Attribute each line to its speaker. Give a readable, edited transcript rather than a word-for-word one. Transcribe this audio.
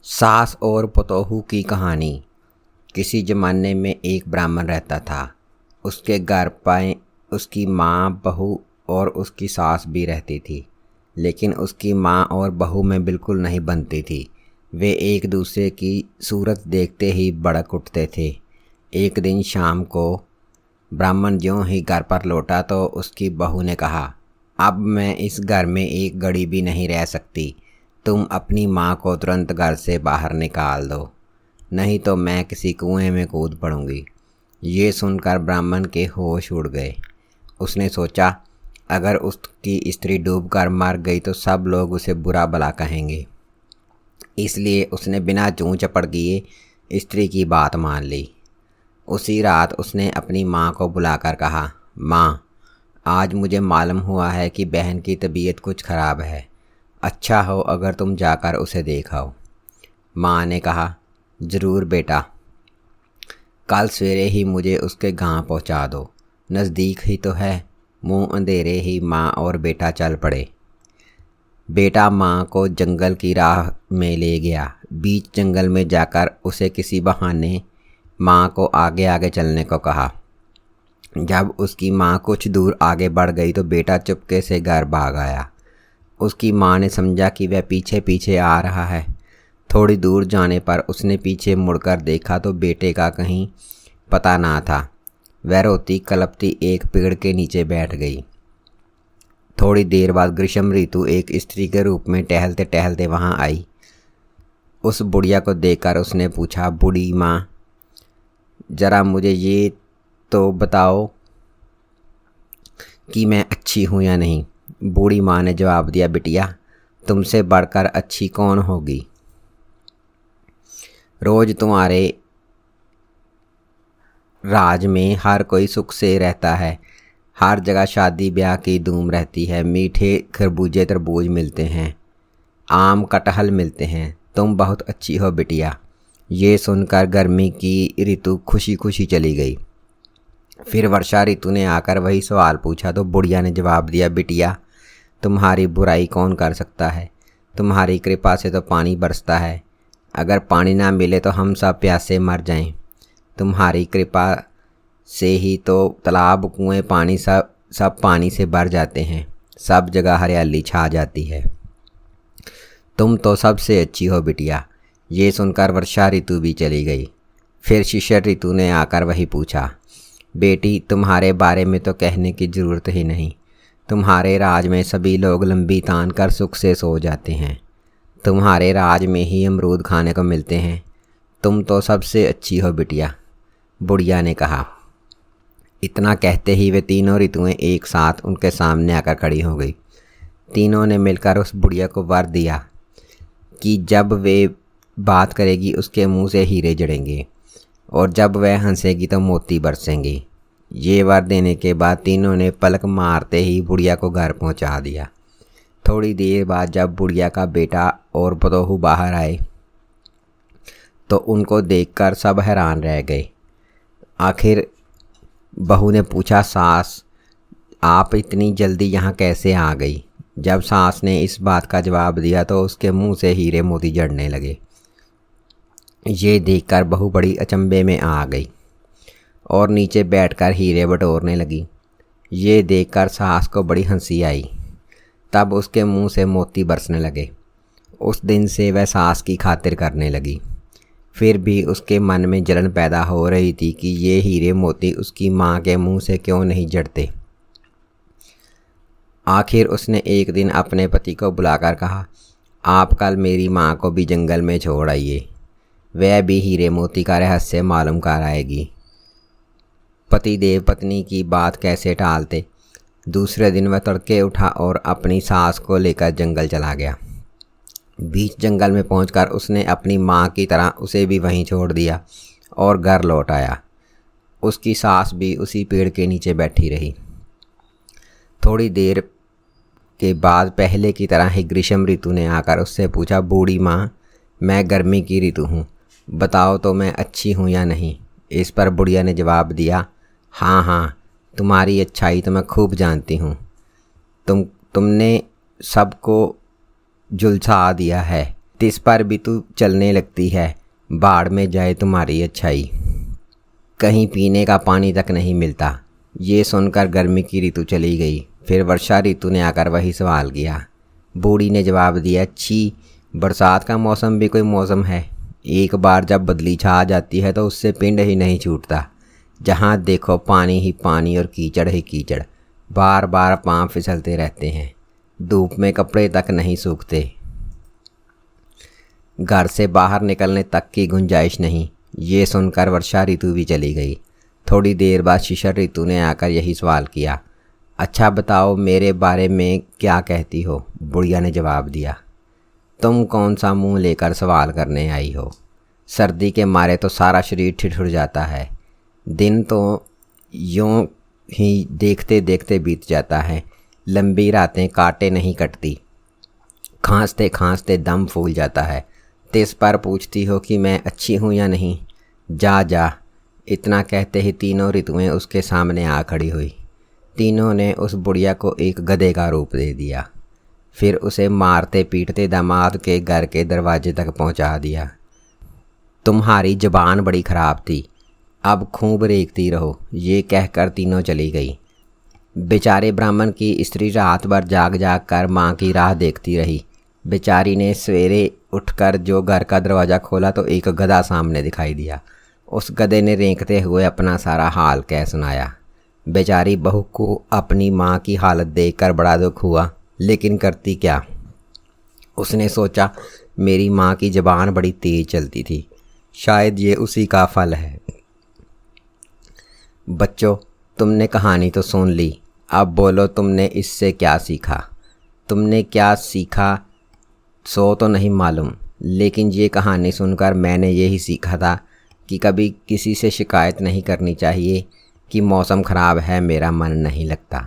Speaker 1: सास और पतोहू की कहानी। किसी ज़माने में एक ब्राह्मण रहता था। उसके घर पर उसकी माँ, बहू और उसकी सास भी रहती थी। लेकिन उसकी माँ और बहू में बिल्कुल नहीं बनती थी। वे एक दूसरे की सूरत देखते ही भड़क उठते थे। एक दिन शाम को ब्राह्मण ज्यों ही घर पर लौटा तो उसकी बहू ने कहा, अब मैं इस घर में एक घड़ी भी नहीं रह सकती। तुम अपनी माँ को तुरंत घर से बाहर निकाल दो, नहीं तो मैं किसी कुएं में कूद पड़ूंगी। ये सुनकर ब्राह्मण के होश उड़ गए। उसने सोचा, अगर उसकी स्त्री डूबकर मर गई तो सब लोग उसे बुरा भला कहेंगे। इसलिए उसने बिना चूं चपड़ किए स्त्री की बात मान ली। उसी रात उसने अपनी माँ को बुलाकर कहा, माँ, आज मुझे मालूम हुआ है कि बहन की तबीयत कुछ ख़राब है। अच्छा हो अगर तुम जाकर उसे देखाओ। माँ ने कहा, ज़रूर बेटा, कल सवेरे ही मुझे उसके गांव पहुंचा दो, नज़दीक ही तो है। मुंह अंधेरे ही माँ और बेटा चल पड़े। बेटा माँ को जंगल की राह में ले गया। बीच जंगल में जाकर उसे किसी बहाने माँ को आगे आगे चलने को कहा। जब उसकी माँ कुछ दूर आगे बढ़ गई तो बेटा चुपके से घर भाग आया। उसकी माँ ने समझा कि वह पीछे पीछे आ रहा है। थोड़ी दूर जाने पर उसने पीछे मुड़कर देखा तो बेटे का कहीं पता ना था। वह रोती कलपती एक पेड़ के नीचे बैठ गई। थोड़ी देर बाद ग्रीष्म ऋतु एक स्त्री के रूप में टहलते टहलते वहाँ आई। उस बुढ़िया को देखकर उसने पूछा, बूढ़ी माँ, जरा मुझे ये तो बताओ कि मैं अच्छी हूँ या नहीं। बूढ़ी माँ ने जवाब दिया, बिटिया, तुमसे बढ़कर अच्छी कौन होगी। रोज तुम्हारे राज में हर कोई सुख से रहता है। हर जगह शादी ब्याह की धूम रहती है। मीठे खरबूजे तरबूज मिलते हैं, आम कटहल मिलते हैं। तुम बहुत अच्छी हो बिटिया। ये सुनकर गर्मी की ऋतु खुशी खुशी चली गई। फिर वर्षा ऋतु ने आकर वही सवाल पूछा तो बुढ़िया ने जवाब दिया, बिटिया, तुम्हारी बुराई कौन कर सकता है। तुम्हारी कृपा से तो पानी बरसता है। अगर पानी ना मिले तो हम सब प्यासे मर जाएं। तुम्हारी कृपा से ही तो तालाब, कुएं, पानी सब पानी से भर जाते हैं। सब जगह हरियाली छा जाती है। तुम तो सबसे अच्छी हो बिटिया। ये सुनकर वर्षा ऋतु भी चली गई। फिर शिशिर ऋतु ने आकर वही पूछा, बेटी, तुम्हारे बारे में तो कहने की ज़रूरत ही नहीं। तुम्हारे राज में सभी लोग लंबी तान कर सुख से सो जाते हैं। तुम्हारे राज में ही अमरूद खाने को मिलते हैं। तुम तो सबसे अच्छी हो बिटिया, बुढ़िया ने कहा। इतना कहते ही वे तीनों ऋतुएं एक साथ उनके सामने आकर खड़ी हो गई। तीनों ने मिलकर उस बुढ़िया को वर दिया कि जब वे बात करेगी उसके मुंह से हीरे जड़ेंगे और जब वह हंसेगी तो मोती बरसेंगे। ये वर देने के बाद तीनों ने पलक मारते ही बुढ़िया को घर पहुंचा दिया। थोड़ी देर बाद जब बुढ़िया का बेटा और बहू बाहर आए तो उनको देखकर सब हैरान रह गए। आखिर बहू ने पूछा, सास, आप इतनी जल्दी यहाँ कैसे आ गई। जब सास ने इस बात का जवाब दिया तो उसके मुंह से हीरे मोती जड़ने लगे। ये देखकर बहू बड़ी अचंभे में आ गई और नीचे बैठकर हीरे बटोरने लगी। ये देखकर सास को बड़ी हंसी आई। तब उसके मुंह से मोती बरसने लगे। उस दिन से वह सास की खातिर करने लगी। फिर भी उसके मन में जलन पैदा हो रही थी कि ये हीरे मोती उसकी माँ के मुंह से क्यों नहीं जड़ते। आखिर उसने एक दिन अपने पति को बुलाकर कहा, आप कल मेरी माँ को भी जंगल में छोड़ आइए। वह भी हीरे मोती का रहस्य मालूम कर आएगी। पतिदेव पत्नी की बात कैसे टालते। दूसरे दिन वह तड़के उठा और अपनी सास को लेकर जंगल चला गया। बीच जंगल में पहुंचकर उसने अपनी माँ की तरह उसे भी वहीं छोड़ दिया और घर लौट आया। उसकी सास भी उसी पेड़ के नीचे बैठी रही। थोड़ी देर के बाद पहले की तरह ही ग्रीष्म ऋतु ने आकर उससे पूछा, बूढ़ी माँ, मैं गर्मी की ऋतु हूँ, बताओ तो मैं अच्छी हूँ या नहीं। इस पर बुढ़िया ने जवाब दिया, हाँ हाँ, तुम्हारी अच्छाई तो मैं खूब जानती हूँ। तुमने सबको झुलसा दिया है। तिस पर भी तू चलने लगती है, बाढ़ में जाए तुम्हारी अच्छाई। कहीं पीने का पानी तक नहीं मिलता। ये सुनकर गर्मी की ऋतु चली गई। फिर वर्षा ऋतु ने आकर वही सवाल किया। बूढ़ी ने जवाब दिया, छी, बरसात का मौसम भी कोई मौसम है? एक बार जब बदली छा जाती है तो उससे पिंड ही नहीं छूटता। जहाँ देखो पानी ही पानी और कीचड़ ही कीचड़। बार बार पाँव फिसलते रहते हैं। धूप में कपड़े तक नहीं सूखते। घर से बाहर निकलने तक की गुंजाइश नहीं। ये सुनकर वर्षा ऋतु भी चली गई। थोड़ी देर बाद शिशिर ऋतु ने आकर यही सवाल किया। अच्छा बताओ, मेरे बारे में क्या कहती हो? बुढ़िया ने जवाब दिया, तुम कौन सा मुंह लेकर सवाल करने आई हो? सर्दी के मारे तो सारा शरीर ठिठुर जाता है। दिन तो यूं ही देखते देखते बीत जाता है। लंबी रातें काटे नहीं कटती। खांसते खांसते दम फूल जाता है। तिस पर पूछती हो कि मैं अच्छी हूँ या नहीं? जा जा। इतना कहते ही तीनों ऋतुएं उसके सामने आ खड़ी हुई। तीनों ने उस बुढ़िया को एक गधे का रूप दे दिया। फिर उसे मारते पीटते दामाद के घर के दरवाजे तक पहुंचा दिया। तुम्हारी जुबान बड़ी खराब थी, अब खूब रेखती रहो। ये कहकर तीनों चली गई। बेचारे ब्राह्मण की स्त्री रात भर जाग जाग कर माँ की राह देखती रही। बेचारी ने सवेरे उठकर जो घर का दरवाज़ा खोला तो एक गधा सामने दिखाई दिया। उस गधे ने रेंकते हुए अपना सारा हाल कह सुनाया। बेचारी बहू को अपनी माँ की हालत देखकर बड़ा दुख हुआ, लेकिन करती क्या। उसने सोचा, मेरी माँ की ज़बान बड़ी तेज चलती थी, शायद ये उसी का फल है। बच्चों, तुमने कहानी तो सुन ली, अब बोलो तुमने इससे क्या सीखा? तुमने क्या सीखा सो तो नहीं मालूम, लेकिन ये कहानी सुनकर मैंने यही सीखा था कि कभी किसी से शिकायत नहीं करनी चाहिए कि मौसम ख़राब है, मेरा मन नहीं लगता।